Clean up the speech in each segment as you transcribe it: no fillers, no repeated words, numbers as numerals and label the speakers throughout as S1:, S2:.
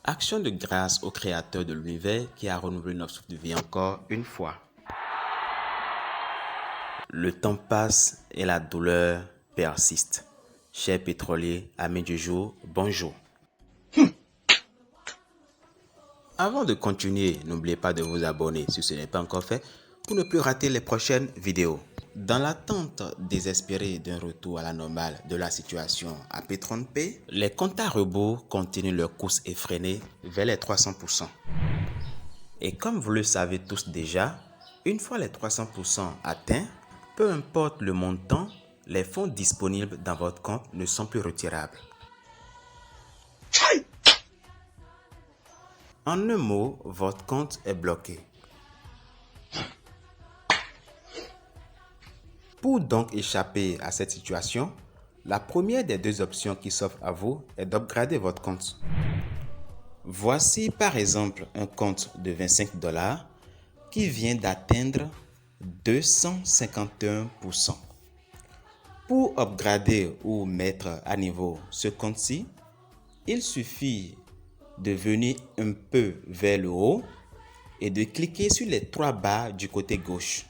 S1: Action de grâce au Créateur de l'univers qui a renouvelé notre souffle de vie encore une fois. Le temps passe et la douleur persiste. Chers pétroliers, amis du jour, bonjour. Avant de continuer, n'oubliez pas de vous abonner si ce n'est pas encore fait pour ne plus rater les prochaines vidéos. Dans l'attente désespérée d'un retour à la normale de la situation à Petron-P, les comptes à rebours continuent leur course effrénée vers les 300%. Et comme vous le savez tous déjà, une fois les 300% atteints, peu importe le montant, les fonds disponibles dans votre compte ne sont plus retirables. En un mot, votre compte est bloqué. Pour donc échapper à cette situation, la première des deux options qui s'offre à vous est d'upgrader votre compte. Voici par exemple un compte de 25 $ qui vient d'atteindre 251%. Pour upgrader ou mettre à niveau ce compte-ci, il suffit de venir un peu vers le haut et de cliquer sur les trois barres du côté gauche.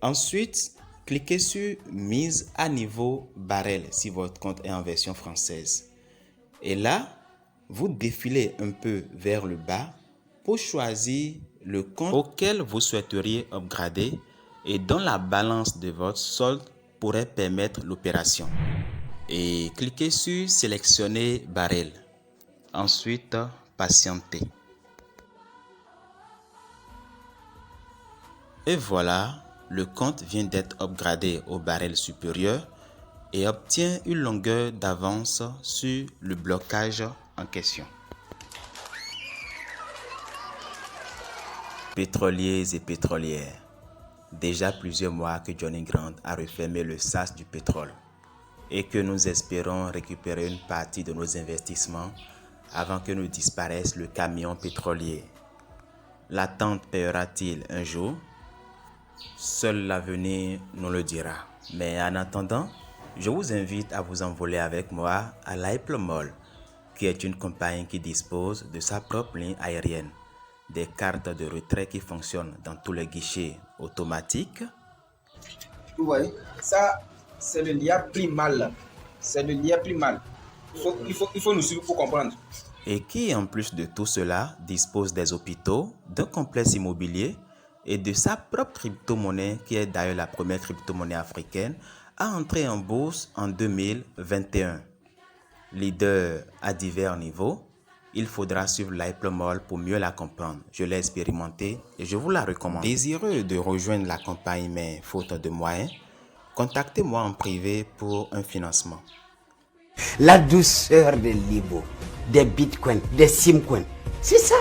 S1: Ensuite, cliquez sur mise à niveau barrel si votre compte est en version française. Et là, vous défilez un peu vers le bas pour choisir le compte auquel vous souhaiteriez upgrader et dont la balance de votre solde pourrait permettre l'opération. Et cliquez sur sélectionner barrel. Ensuite, patientez. Et voilà, le compte vient d'être upgradé au barrel supérieur et obtient une longueur d'avance sur le blocage en question. Pétroliers et pétrolières, déjà plusieurs mois que Johnny Grant a refermé le sas du pétrole et que nous espérons récupérer une partie de nos investissements avant que ne disparaisse le camion pétrolier. L'attente paiera-t-il un jour? Seul l'avenir nous le dira. Mais en attendant, je vous invite à vous envoler avec moi à l'Hypermall, qui est une compagnie qui dispose de sa propre ligne aérienne, des cartes de retrait qui fonctionnent dans tous les guichets automatiques.
S2: Vous voyez, ça, c'est le lien primal. C'est le lien primal. Il faut nous suivre pour comprendre.
S1: Et qui, en plus de tout cela, dispose des hôpitaux, d'un complexe immobilier et de sa propre crypto-monnaie, qui est d'ailleurs la première crypto-monnaie africaine à entrer en bourse en 2021. Leader à divers niveaux, il faudra suivre l'Hypermall pour mieux la comprendre. Je l'ai expérimenté et je vous la recommande. Désireux de rejoindre la compagnie mais faute de moyens, contactez-moi en privé pour un financement.
S3: La douceur des libos, des bitcoins, des simcoins, c'est ça.